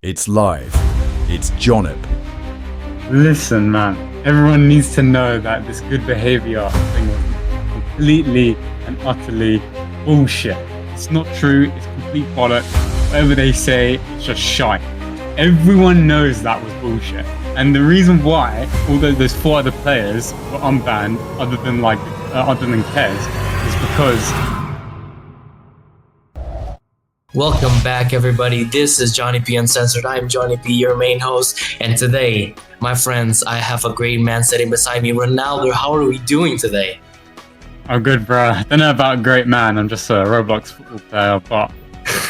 It's live. It's Jonyp. Listen, man, everyone needs to know that this good behavior thing was completely and utterly bullshit. It's not true, it's complete bollocks. Whatever they say, it's just shite. Everyone knows that was bullshit. And the reason why, although there's 4 other players were unbanned, other than Kez, is because... Welcome back, everybody. This is Jonyp Uncensored. I'm Jonyp, your main host, and today, my friends, I have a great man sitting beside me, Ronaldo. How are we doing today? I'm good, bro. I don't know about great man. I'm just a Roblox football player, but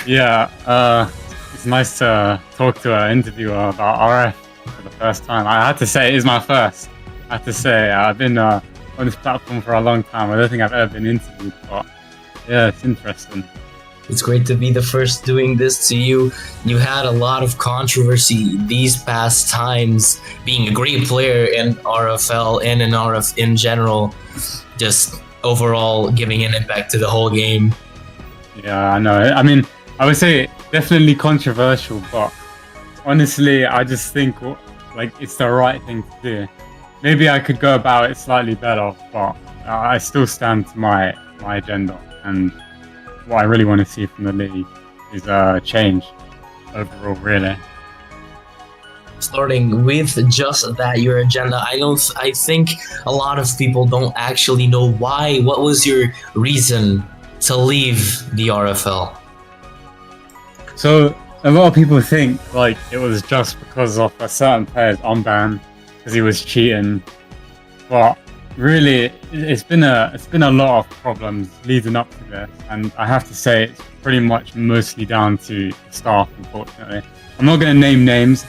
yeah, it's nice to talk to an interviewer about RF for the first time. I had to say it is my first. I have to say I've been on this platform for a long time. I don't think I've ever been interviewed, but yeah, it's interesting. It's great to be the first doing this to you. You had a lot of controversy these past times, being a great player in RFL and in RF in general, just overall giving an impact to the whole game. Yeah, I know. I mean, I would say definitely controversial, but honestly, I just think like it's the right thing to do. Maybe I could go about it slightly better, but I still stand to my agenda, and what I really want to see from the league is change overall, really. Starting with just that, your agenda, I think a lot of people don't actually know why. What was your reason to leave the RFL? So a lot of people think like it was just because of a certain player's unbanned because he was cheating, but really it's been a lot of problems leading up to this, and I have to say it's pretty much mostly down to the staff, unfortunately. I'm not going to name names.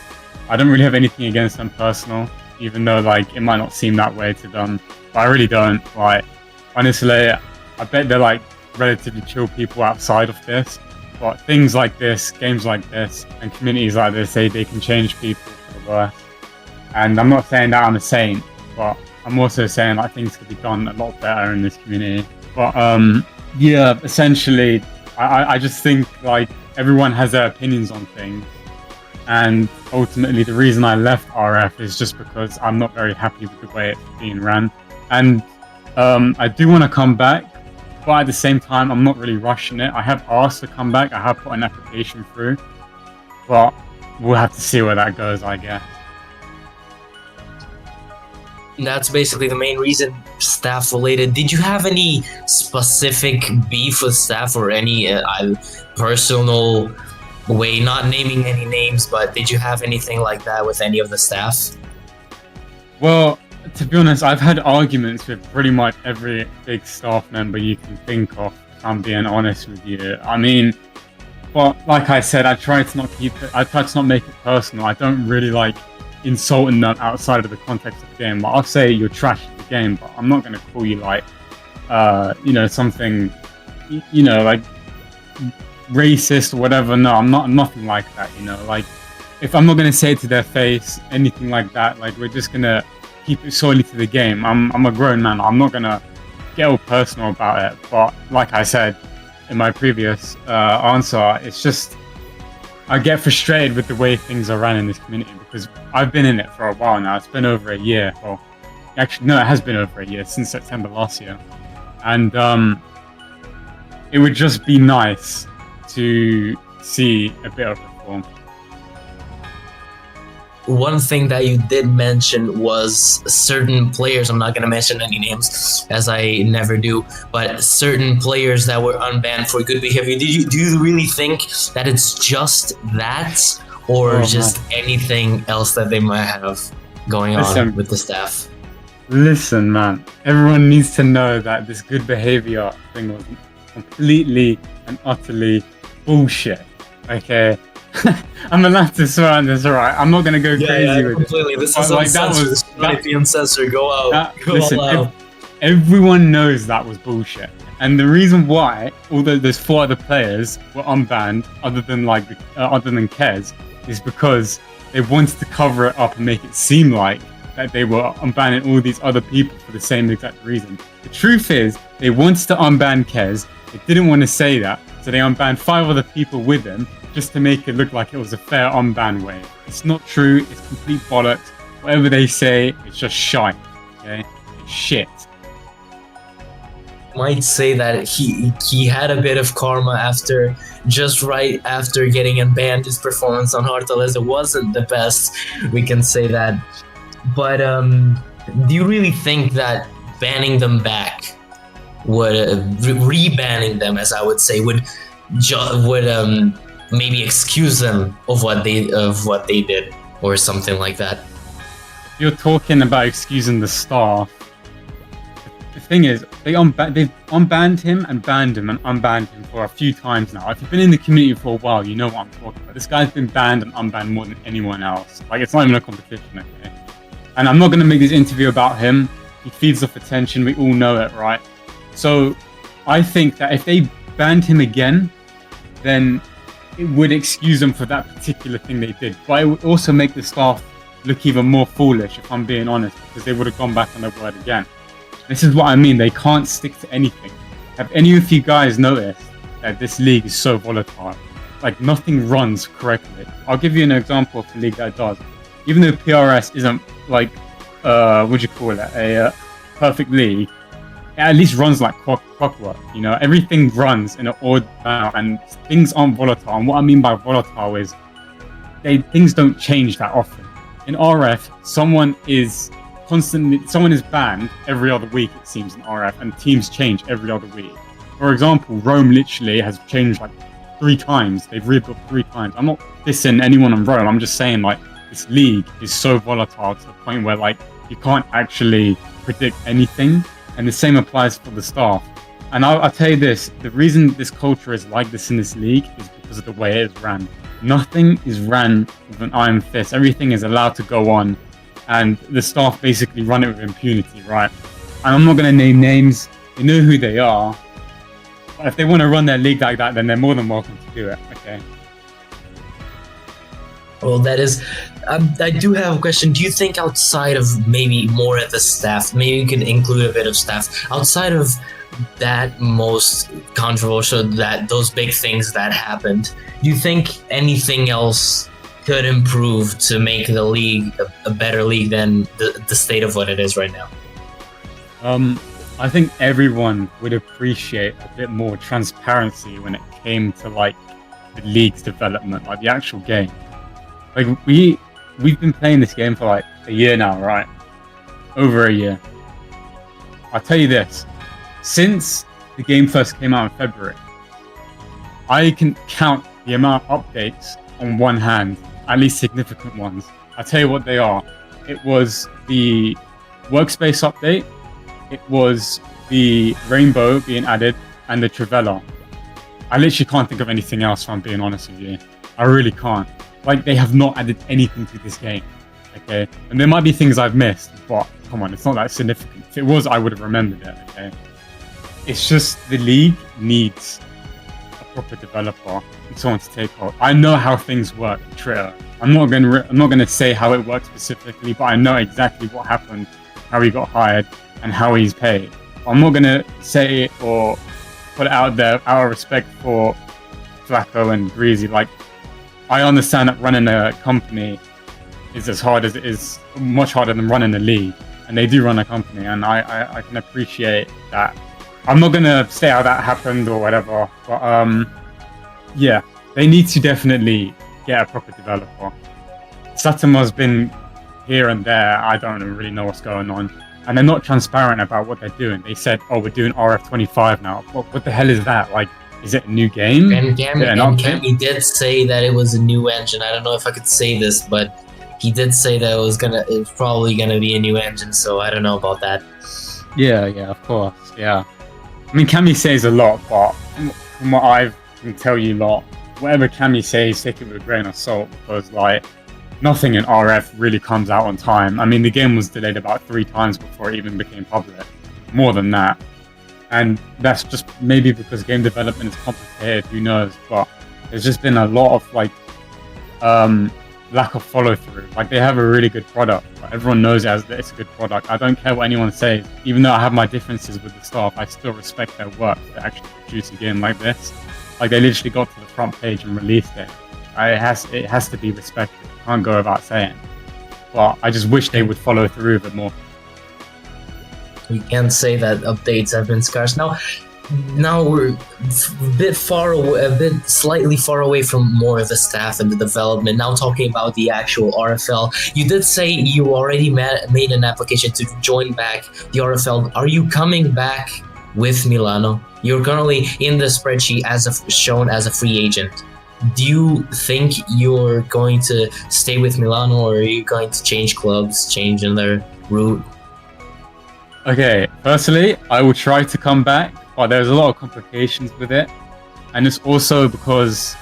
I don't really have anything against them personal, even though like it might not seem that way to them, but I really don't. Like, honestly, I bet they're like relatively chill people outside of this, but things like this, games like this, and communities like this, they can change people for the worse. And I'm not saying that I'm a saint, but I'm also saying like things could be done a lot better in this community. But yeah, essentially, I just think like everyone has their opinions on things, and ultimately the reason I left RF is just because I'm not very happy with the way it's being ran. And I do want to come back, but at the same time, I'm not really rushing it. I have asked to come back. I have put an application through, but we'll have to see where that goes, I guess. That's basically the main reason, staff related. Did you have any specific beef with staff or any personal way, not naming any names, but did you have anything like that with any of the staff? Well, to be honest, I've had arguments with pretty much every big staff member you can think of, if I'm being honest with you. I mean, but like I said, I try to not make it personal. I don't really like insulting them outside of the context of the game. Like, I'll say you're trash at the game, but I'm not going to call you like, something, like racist or whatever. No, I'm not, nothing like that. Like if I'm not going to say it to their face, anything like that, like we're just going to keep it solely to the game. I'm a grown man. I'm not going to get all personal about it. But like I said in my previous answer, it's just I get frustrated with the way things are run in this community because I've been in it for a while now. It's been over a year. Well, actually, no, it has been over a year, since September last year. And it would just be nice to see a bit of reform. One thing that you did mention was certain players, I'm not going to mention any names as I never do, but certain players that were unbanned for good behavior. Do you really think that it's just that, or just anything else that they might have going on with the staff? Listen, man, everyone needs to know that this good behavior thing was completely and utterly bullshit. Okay? I'm allowed to swear on this, alright? I'm not gonna go crazy with completely. it. This is like, uncensored. Go out. Listen, all out. Everyone knows that was bullshit. And the reason why, although there's 4 other players were unbanned, other than Kez, is because they wanted to cover it up and make it seem like that they were unbanning all these other people for the same exact reason. The truth is, they wanted to unban Kez. They didn't want to say that, so they unbanned 5 other people with him. just to make it look like it was a fair unban wave. It's not true. It's complete bollocks. Whatever they say, it's just shite. Okay, it's shit. Might say that he had a bit of karma after just right after getting unbanned. His performance on Heartless wasn't the best, we can say that. But do you really think that banning them back would re-banning them, as I would say, would maybe excuse them of what they did or something like that? You're talking about excusing the staff. The thing is, they've unbanned him and banned him and unbanned him for a few times now. If you've been in the community for a while, you know what I'm talking about. This guy's been banned and unbanned more than anyone else. Like, it's not even a competition, okay? And I'm not going to make this interview about him. He feeds off attention. We all know it, right? So I think that if they banned him again, then it would excuse them for that particular thing they did. But it would also make the staff look even more foolish, if I'm being honest, because they would have gone back on their word again. This is what I mean. They can't stick to anything. Have any of you guys noticed that this league is so volatile? Like, nothing runs correctly. I'll give you an example of the league that does. Even though PRS isn't like, what'd you call it, a perfect league, it at least runs like clockwork. You know, everything runs in an odd manner, and things aren't volatile. And what I mean by volatile is things don't change that often. In RF, someone is banned every other week, it seems, in RF, and teams change every other week. For example, Rome literally has changed like 3 times. They've rebuilt 3 times. I'm not dissing anyone on Rome. I'm just saying, like, this league is so volatile to the point where, like, you can't actually predict anything. And the same applies for the staff. And I'll tell you this, the reason this culture is like this in this league is because of the way it is ran. Nothing is ran with an iron fist. Everything is allowed to go on. And the staff basically run it with impunity, right? And I'm not going to name names. You know who they are. But if they want to run their league like that, then they're more than welcome to do it, okay? Well, that is... I do have a question. Do you think outside of maybe more of the staff, maybe you can include a bit of staff, outside of that most controversial, that those big things that happened, do you think anything else could improve to make the league a better league than the state of what it is right now? I think everyone would appreciate a bit more transparency when it came to, like, the league's development, like the actual game. Like, we've been playing this game for like a year now, right? Over a year. I'll tell you this, since the game first came out in February, I can count the amount of updates on one hand, at least significant ones. I'll tell you what they are. It was the workspace update, it was the rainbow being added, and the Trivella. I literally can't think of anything else, if I'm being honest with you. I really can't. Like, they have not added anything to this game, okay? And there might be things I've missed, but come on, it's not that significant. If it was, I would have remembered it, okay? It's just the league needs a proper developer and someone to take hold. I know how things work, Twitter. I'm not gonna say how it works specifically, but I know exactly what happened, how he got hired, and how he's paid. I'm not gonna say it or put it out there out of respect for Flacco and Greasy. Like, I understand that running a company is as hard as it is, much harder than running a league, and they do run a company, and I can appreciate that. I'm not gonna say how that happened or whatever, but yeah, they need to definitely get a proper developer. Satoma's been here and there. I don't really know what's going on, and they're not transparent about what they're doing. They said, "Oh, we're doing RF25 now." What the hell is that? Like, is it a new game? And Cammy did say that it was a new engine. I don't know if I could say this, but he did say that it was probably gonna be a new engine. So I don't know about that. Yeah, of course, yeah. I mean, Cammy says a lot, but from what I can tell you lot, whatever Cammy says, take it with a grain of salt, because like nothing in RF really comes out on time. I mean, the game was delayed about 3 times before it even became public. More than that. And that's just maybe because game development is complicated, who knows, but there's just been a lot of like lack of follow through. Like, they have a really good product, but everyone knows that it's a good product. I don't care what anyone says. Even though I have my differences with the staff, I still respect their work to actually produce a game like this. Like they literally got to the front page and released it. It has to be respected. Can't go without saying. But I just wish they would follow through a bit more. You can't say that updates have been scarce. Now we're a bit far away, slightly far away from more of the staff and the development. Now talking about the actual RFL, you did say you already made an application to join back the RFL. Are you coming back with Milano? You're currently in the spreadsheet shown as a free agent. Do you think you're going to stay with Milano, or are you going to change clubs, change in their route? Okay, firstly, I will try to come back, but there's a lot of complications with it. And it's also because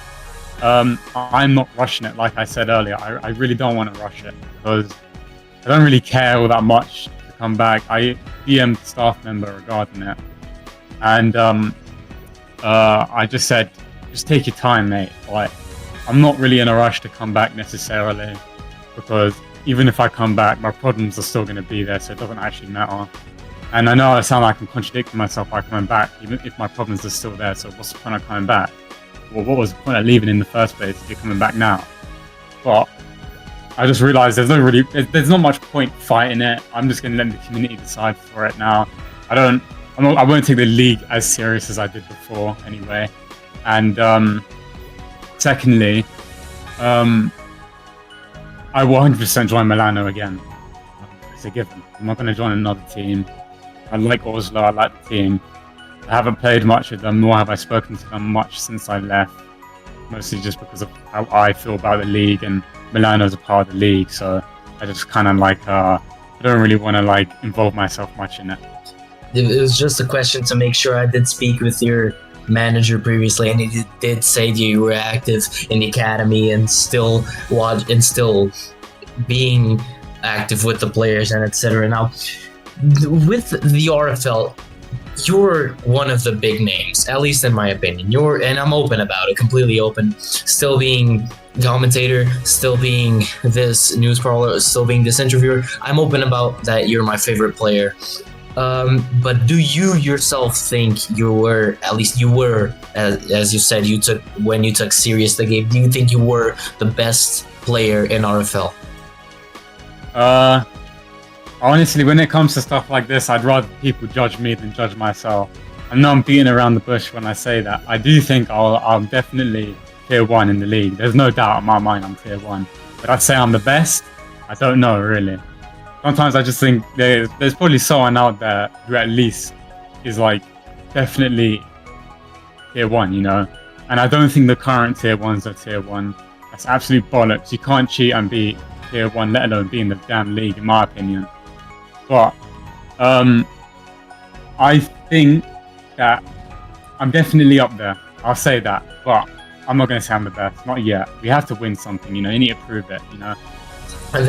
I'm not rushing it, like I said earlier. I really don't want to rush it because I don't really care all that much to come back. I DM'd the staff member regarding it. And I just said, just take your time, mate. Like, I'm not really in a rush to come back necessarily because even if I come back, my problems are still going to be there, so it doesn't actually matter. And I know I sound like I'm contradicting myself by coming back, even if my problems are still there, so what's the point of coming back? Well, what was the point of leaving in the first place if you're coming back now? But I just realised there's not much point fighting it. I'm just going to let the community decide for it now. I won't take the league as serious as I did before anyway. And secondly, I will 100% join Milano again. It's a given. I'm not going to join another team. I like Oslo, I like the team. I haven't played much with them, nor have I spoken to them much since I left. Mostly just because of how I feel about the league, and Milano's a part of the league, so I just kind of like, I don't really want to involve myself much in it. It was just a question to make sure. I did speak with your manager previously, and he did say that you were active in the academy and still being active with the players and etc. Now, with the RFL, you're one of the big names, at least in my opinion. And I'm open about it, completely open. Still being commentator, still being this news crawler, still being this interviewer. I'm open about that. You're my favorite player. But do you yourself think you were, as you said, when you took serious the game, do you think you were the best player in RFL? Honestly, when it comes to stuff like this, I'd rather people judge me than judge myself. I know I'm beating around the bush when I say that. I do think I'm definitely tier 1 in the league. There's no doubt in my mind I'm tier 1. But I'd say I'm the best? I don't know, really. Sometimes I just think there's probably someone out there who at least is definitely tier 1, you know? And I don't think the current tier 1s are tier 1. That's absolute bollocks. You can't cheat and be tier 1, let alone be in the damn league, in my opinion. But I think that I'm definitely up there. I'll say that. But I'm not going to say I'm the best. Not yet. We have to win something, you know? You need to prove it, you know? And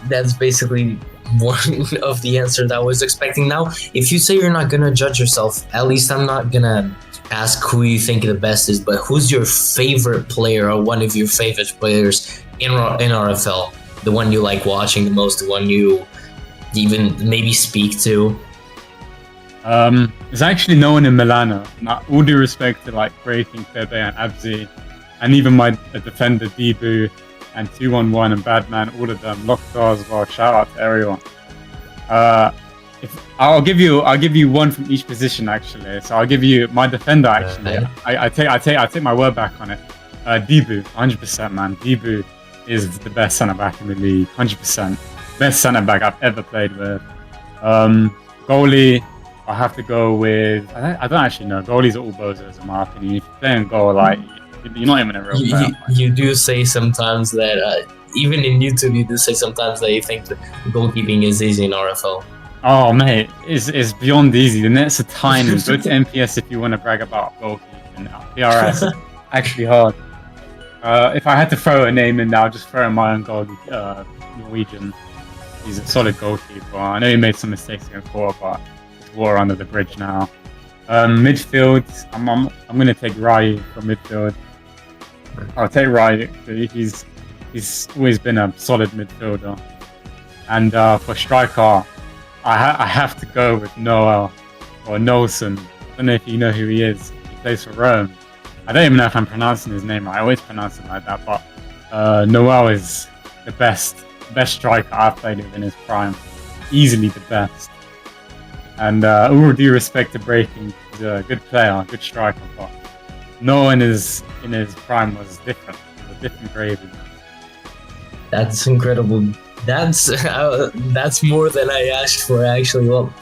that's basically one of the answer that I was expecting. Now, if you say you're not gonna judge yourself, at least I'm not gonna ask who you think the best is, but who's your favorite player or one of your favorite players in RFL? The one you like watching the most, the one you even maybe speak to? There's actually no one in Milano. Now, all due respect to Breaking, Febe and Abzi, and even my defender Debu, and 211 and Badman, all of them, Lockdoor as well. Shout out to everyone. I'll give you one from each position actually. So I'll give you my defender actually. I take my word back on it. Debu, 100% man. Debu is the best centre back in the league, 100%. Best centre back I've ever played with. Goalie, I have to go with. I don't actually know. Goalies are all bozos in my opinion. If you're playing goal, you're not even a real player. You do say sometimes that, even in YouTube, you do say sometimes that you think the goalkeeping is easy in RFL. Oh, mate, it's beyond easy. The nets are tiny. Go to MPS if you want to brag about goalkeeping. PRS, actually hard. If I had to throw a name in there, I'll just throw in my own goalie, Norwegian. He's a solid goalkeeper. I know he made some mistakes against War, but it's water under the bridge now. Midfield, I'm going to take Rai for midfield. I'll take Rai. He's always been a solid midfielder. And for striker, I have to go with Noel or Nolson. I don't know if you know who he is. He plays for Rome. I don't even know if I'm pronouncing his name right. I always pronounce it like that, but Noel is the best striker I've played with in his prime. Easily the best. And all due respect to Breaking, he's a good player, good striker, but Noel in his prime was different. It was a different gravy. That's incredible. That's more than I asked for, actually. Well,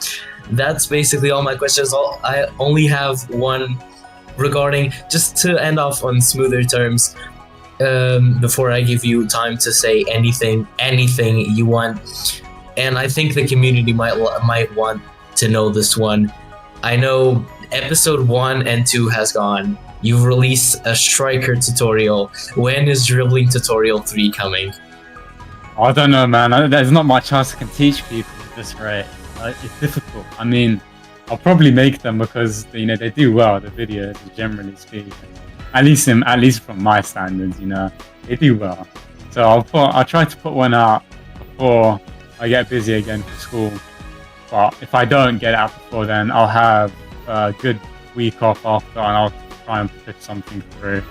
that's basically all my questions. I only have one regarding, just to end off on smoother terms, before I give you time to say anything you want. And I think the community might want to know this one. I know episode 1 and 2 has gone. You've released a striker tutorial. When is dribbling tutorial 3 coming? I don't know, man. There's not much else I can teach people at this rate. It's difficult. I mean, I'll probably make them because they do well. The videos, generally speaking, at least from my standards, they do well. So I'll try to put one out before I get busy again for school. But if I don't get out before then, I'll have a good week off after, and I'll try and put something through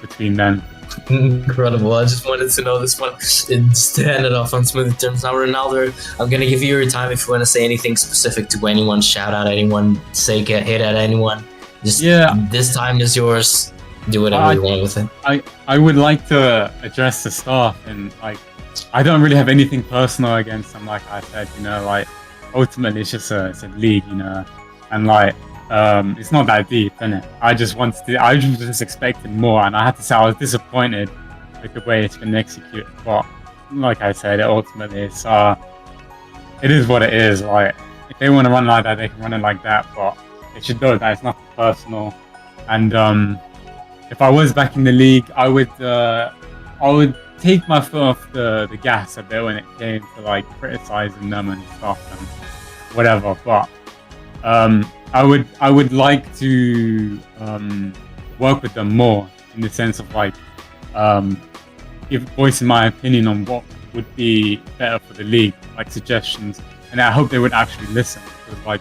between then. Incredible. I just wanted to know this one. Just to end it off on smooth terms. Now, Ronaldo, I'm going to give you your time if you want to say anything specific to anyone, shout out anyone, hit at anyone. This time is yours. Do whatever you want with it. I would like to address the staff, and I don't really have anything personal against them. Like I said, ultimately it's just it's a league, and it's not that deep, innit? I was just expecting more, and I had to say I was disappointed with the way it's been executed. But like I said, it is what it is. Like, if they want to run like that, they can run it like that. But they should know that it's nothing personal. And if I was back in the league, I would take my foot off the gas a bit when it came to criticizing them and stuff and whatever. But I would like to work with them more in the sense of voicing my opinion on what would be better for the league, suggestions, and I hope they would actually listen, because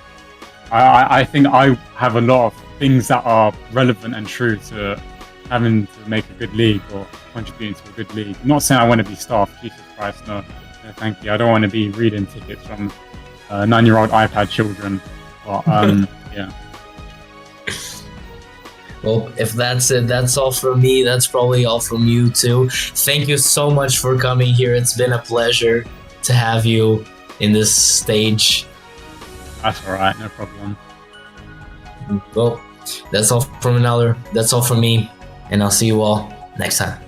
I think I have a lot of things that are relevant and true to having to make a good league or contributing to a good league. I'm not saying I want to be staff, Jesus Christ, no, thank you. I don't want to be reading tickets from 9-year-old iPad children. But yeah. Well, if that's it, that's all from me. That's probably all from you too. Thank you so much for coming here. It's been a pleasure to have you in this stage. That's alright, no problem. Well, that's all from Ronaldo. That's all from me, and I'll see you all next time.